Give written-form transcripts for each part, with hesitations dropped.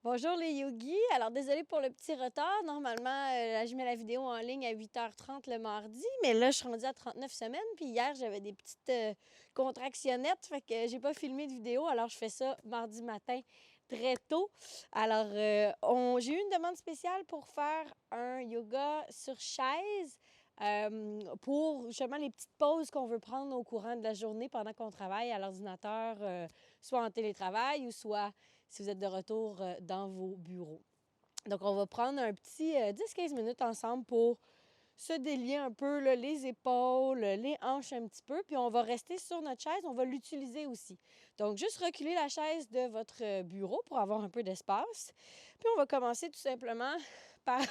Bonjour les yogis. Alors désolée pour le petit retard. Normalement, je mets la vidéo en ligne à 8h30 le mardi, mais là, je suis rendue à 39 semaines. Puis hier, j'avais des petites contractionnettes, fait que j'ai pas filmé de vidéo. Alors je fais ça mardi matin très tôt. Alors, j'ai eu une demande spéciale pour faire un yoga sur chaise. Pour justement les petites pauses qu'on veut prendre au courant de la journée pendant qu'on travaille à l'ordinateur, soit en télétravail ou soit si vous êtes de retour dans vos bureaux. Donc, on va prendre un petit 10-15 minutes ensemble pour se délier un peu là, les épaules, les hanches un petit peu, puis on va rester sur notre chaise, on va l'utiliser aussi. Donc, juste reculer la chaise de votre bureau pour avoir un peu d'espace. Puis, on va commencer tout simplement par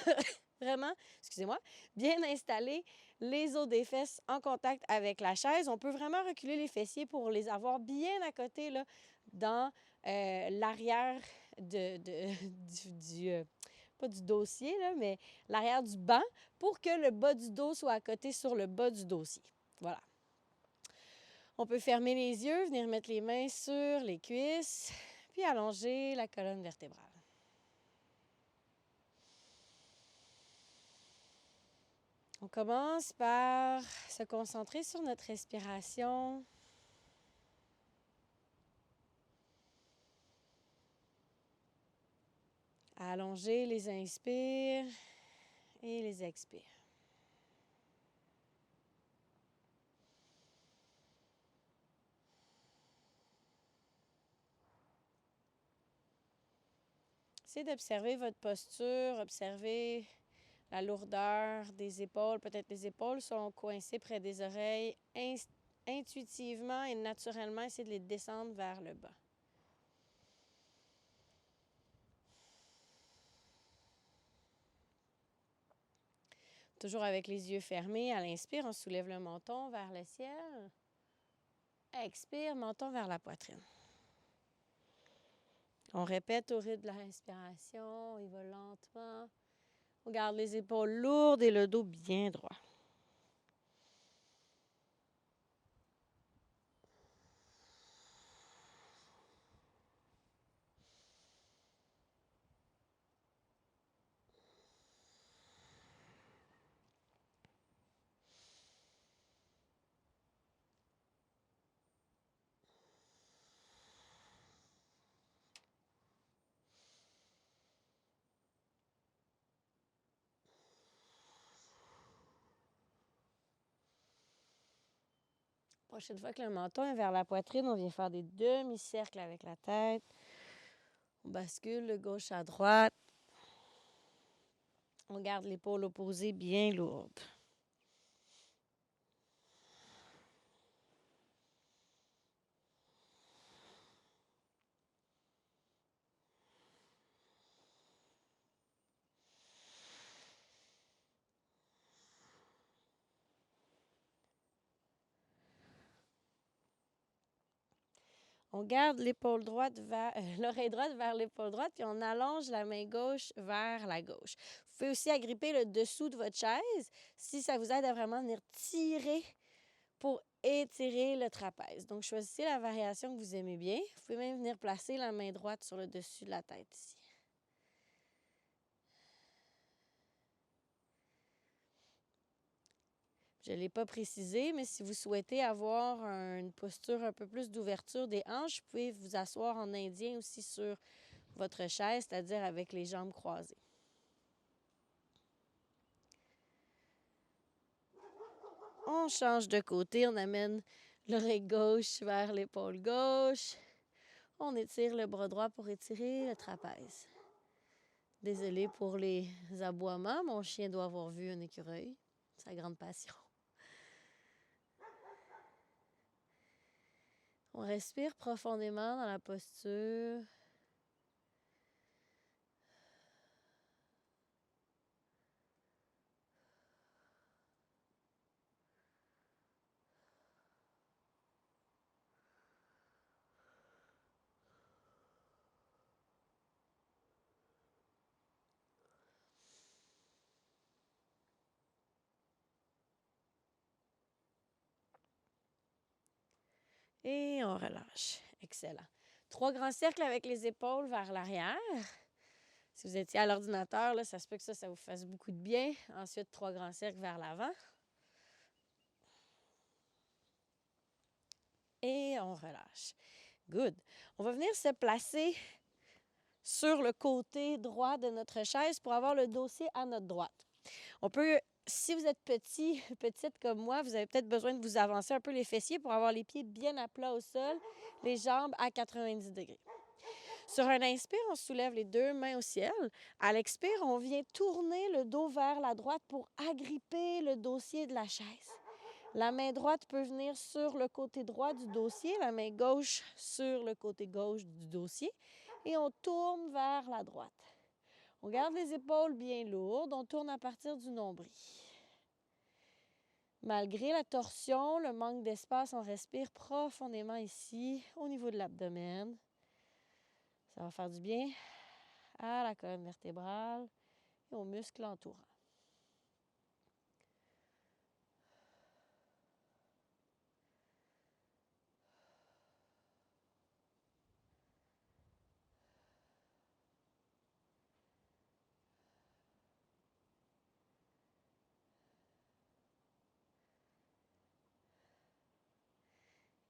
vraiment, excusez-moi, bien installer les os des fesses en contact avec la chaise. On peut vraiment reculer les fessiers pour les avoir bien à côté là, dans l'arrière pas du dossier, là, mais l'arrière du banc pour que le bas du dos soit à côté sur le bas du dossier. Voilà. On peut fermer les yeux, venir mettre les mains sur les cuisses, puis allonger la colonne vertébrale. On commence par se concentrer sur notre respiration. Allonger les inspires et les expires. Essayez d'observer votre posture, observer la lourdeur des épaules. Peut-être les épaules sont coincées près des oreilles. Intuitivement et naturellement, essayez de les descendre vers le bas. Toujours avec les yeux fermés, à l'inspire, on soulève le menton vers le ciel. Expire, menton vers la poitrine. On répète au rythme de la respiration, il va lentement. On garde les épaules lourdes et le dos bien droit. Prochaine fois que le menton est vers la poitrine, on vient faire des demi-cercles avec la tête. On bascule de gauche à droite. On garde l'épaule opposée bien lourde. On garde l'épaule droite vers l'oreille droite vers l'épaule droite, puis on allonge la main gauche vers la gauche. Vous pouvez aussi agripper le dessous de votre chaise si ça vous aide à vraiment venir tirer pour étirer le trapèze. Donc, choisissez la variation que vous aimez bien. Vous pouvez même venir placer la main droite sur le dessus de la tête ici. Je ne l'ai pas précisé, mais si vous souhaitez avoir une posture un peu plus d'ouverture des hanches, vous pouvez vous asseoir en indien aussi sur votre chaise, c'est-à-dire avec les jambes croisées. On change de côté, on amène l'oreille gauche vers l'épaule gauche. On étire le bras droit pour étirer le trapèze. Désolée pour les aboiements, mon chien doit avoir vu un écureuil. Sa grande passion. On respire profondément dans la posture. Et on relâche. Excellent. 3 grands cercles avec les épaules vers l'arrière. Si vous étiez à l'ordinateur, là, ça se peut que ça vous fasse beaucoup de bien. Ensuite, 3 grands cercles vers l'avant. Et on relâche. Good. On va venir se placer sur le côté droit de notre chaise pour avoir le dossier à notre droite. On peut, si vous êtes petit, petite comme moi, vous avez peut-être besoin de vous avancer un peu les fessiers pour avoir les pieds bien à plat au sol, les jambes à 90 degrés. Sur un inspire, on soulève les 2 mains au ciel. À l'expire, on vient tourner le dos vers la droite pour agripper le dossier de la chaise. La main droite peut venir sur le côté droit du dossier, la main gauche sur le côté gauche du dossier et on tourne vers la droite. On garde les épaules bien lourdes, on tourne à partir du nombril. Malgré la torsion, le manque d'espace, on respire profondément ici, au niveau de l'abdomen. Ça va faire du bien à la colonne vertébrale et aux muscles entourants.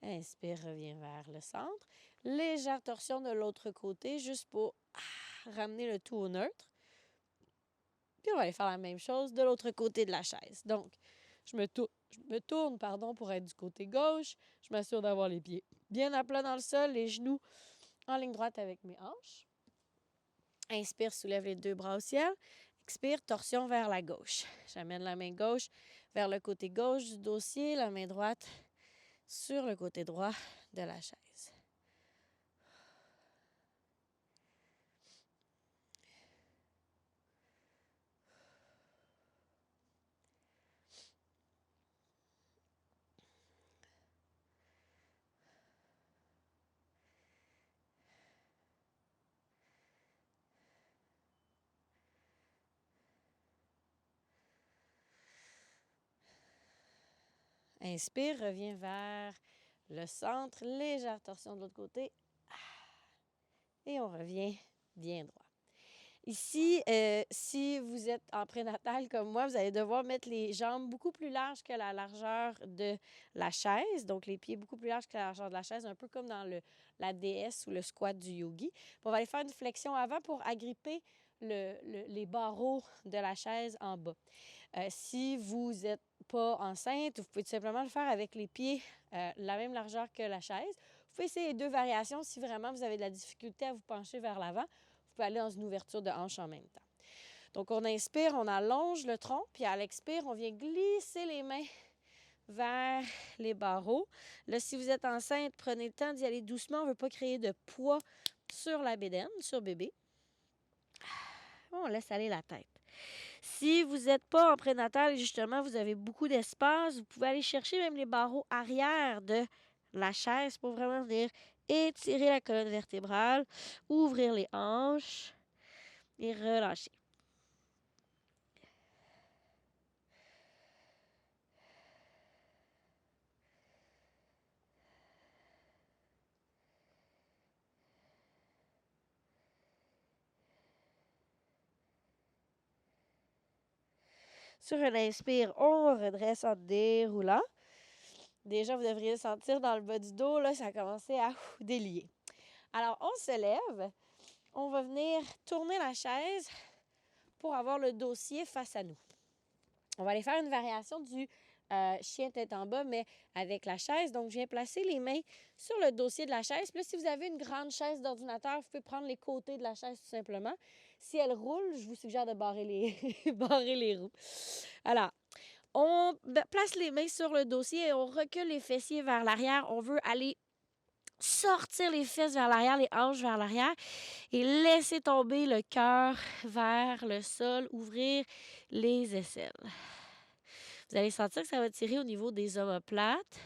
Inspire, reviens vers le centre. Légère torsion de l'autre côté, juste pour ramener le tout au neutre. Puis on va aller faire la même chose de l'autre côté de la chaise. Donc, je me tourne pour être du côté gauche. Je m'assure d'avoir les pieds bien à plat dans le sol, les genoux en ligne droite avec mes hanches. Inspire, soulève les 2 bras au ciel. Expire, torsion vers la gauche. J'amène la main gauche vers le côté gauche du dossier, la main droite sur le côté droit de la chaise. Inspire, reviens vers le centre, légère torsion de l'autre côté. Et on revient bien droit. Ici, si vous êtes en prénatal comme moi, vous allez devoir mettre les jambes beaucoup plus larges que la largeur de la chaise. Donc, les pieds beaucoup plus larges que la largeur de la chaise, un peu comme dans la DS ou le squat du yogi. Puis on va aller faire une flexion avant pour agripper les barreaux de la chaise en bas. Si vous n'êtes pas enceinte, vous pouvez tout simplement le faire avec les pieds la même largeur que la chaise. Vous pouvez essayer les 2 variations si vraiment vous avez de la difficulté à vous pencher vers l'avant. Vous pouvez aller dans une ouverture de hanche en même temps. Donc, on inspire, on allonge le tronc, puis à l'expire, on vient glisser les mains vers les barreaux. Là, si vous êtes enceinte, prenez le temps d'y aller doucement. On ne veut pas créer de poids sur la bédaine, sur bébé. On laisse aller la tête. Si vous n'êtes pas en prénatal et justement, vous avez beaucoup d'espace, vous pouvez aller chercher même les barreaux arrière de la chaise pour vraiment venir étirer la colonne vertébrale, ouvrir les hanches et relâcher. Sur un inspire, on redresse en déroulant. Déjà, vous devriez le sentir dans le bas du dos, là, ça a commencé à délier. Alors, on se lève. On va venir tourner la chaise pour avoir le dossier face à nous. On va aller faire une variation du chien tête en bas, mais avec la chaise. Donc, je viens placer les mains sur le dossier de la chaise. Puis là, si vous avez une grande chaise d'ordinateur, vous pouvez prendre les côtés de la chaise tout simplement. Si elle roule, je vous suggère de barrer les roues. Alors, on place les mains sur le dossier et on recule les fessiers vers l'arrière. On veut aller sortir les fesses vers l'arrière, les hanches vers l'arrière et laisser tomber le cœur vers le sol, ouvrir les aisselles. Vous allez sentir que ça va tirer au niveau des omoplates.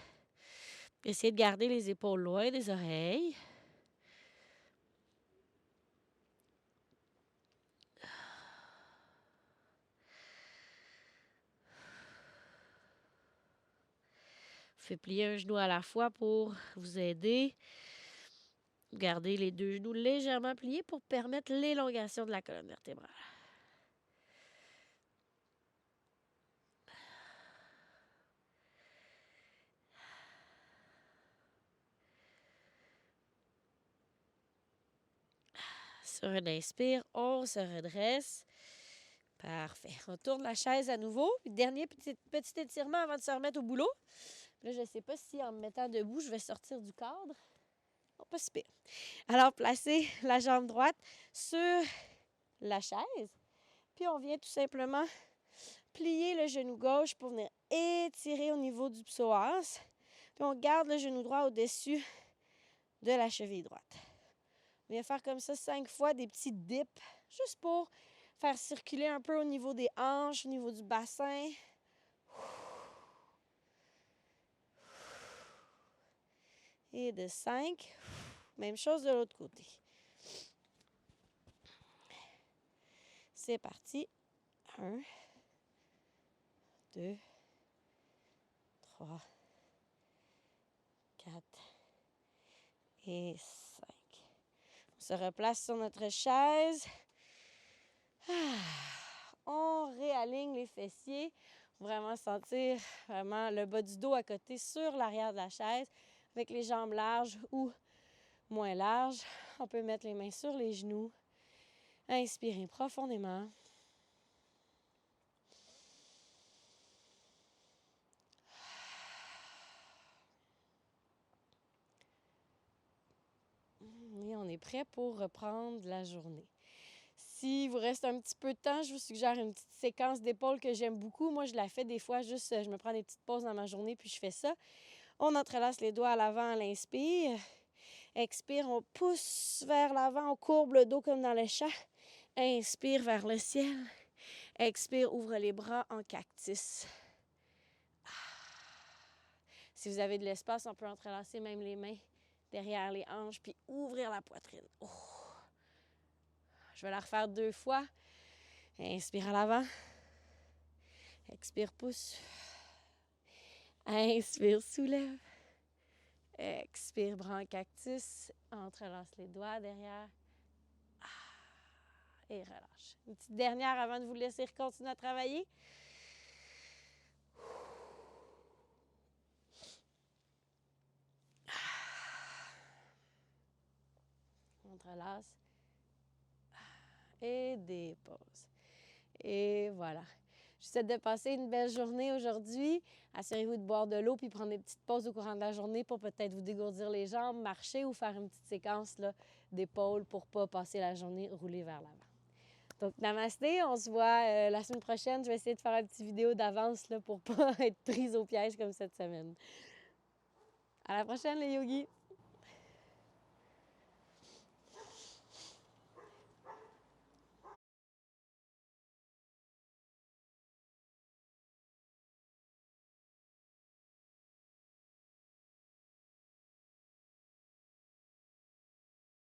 Essayez de garder les épaules loin des oreilles. Faites plier un genou à la fois pour vous aider. Gardez les deux genoux légèrement pliés pour permettre l'élongation de la colonne vertébrale. Sur une inspire, on se redresse. Parfait. On tourne la chaise à nouveau. Dernier petit étirement avant de se remettre au boulot. Là, je ne sais pas si en me mettant debout, je vais sortir du cadre. Non, pas si pire. Alors, placez la jambe droite sur la chaise. Puis, on vient tout simplement plier le genou gauche pour venir étirer au niveau du psoas. Puis, on garde le genou droit au-dessus de la cheville droite. On vient faire comme ça 5 fois des petits dips, juste pour faire circuler un peu au niveau des hanches, au niveau du bassin. Et de 5. Même chose de l'autre côté. C'est parti. 1, 2, 3, 4 et 5. On se replace sur notre chaise. On réaligne les fessiers. Vraiment sentir vraiment le bas du dos à côté sur l'arrière de la chaise avec les jambes larges ou moins larges. On peut mettre les mains sur les genoux. Inspirez profondément. Et on est prêt pour reprendre la journée. S'il vous reste un petit peu de temps, je vous suggère une petite séquence d'épaules que j'aime beaucoup. Moi, je la fais des fois, juste je me prends des petites pauses dans ma journée, puis je fais ça. On entrelace les doigts à l'avant à l'inspire. Expire, on pousse vers l'avant, on courbe le dos comme dans le chat. Inspire vers le ciel. Expire, ouvre les bras en cactus. Si vous avez de l'espace, on peut entrelacer même les mains derrière les hanches, puis ouvrir la poitrine. Oh. Je vais la refaire 2 fois. Inspire à l'avant. Expire, pousse. Inspire, soulève. Expire, bras en cactus. Entrelace les doigts derrière. Et relâche. Une petite dernière avant de vous laisser continuer à travailler. Entrelace. Et dépose. Et voilà. Je vous souhaite de passer une belle journée aujourd'hui. Assurez-vous de boire de l'eau puis prendre des petites pauses au courant de la journée pour peut-être vous dégourdir les jambes, marcher ou faire une petite séquence d'épaule pour ne pas passer la journée roulée vers l'avant. Donc, namasté, on se voit la semaine prochaine. Je vais essayer de faire une petite vidéo d'avance pour ne pas être prise au piège comme cette semaine. À la prochaine, les yogis!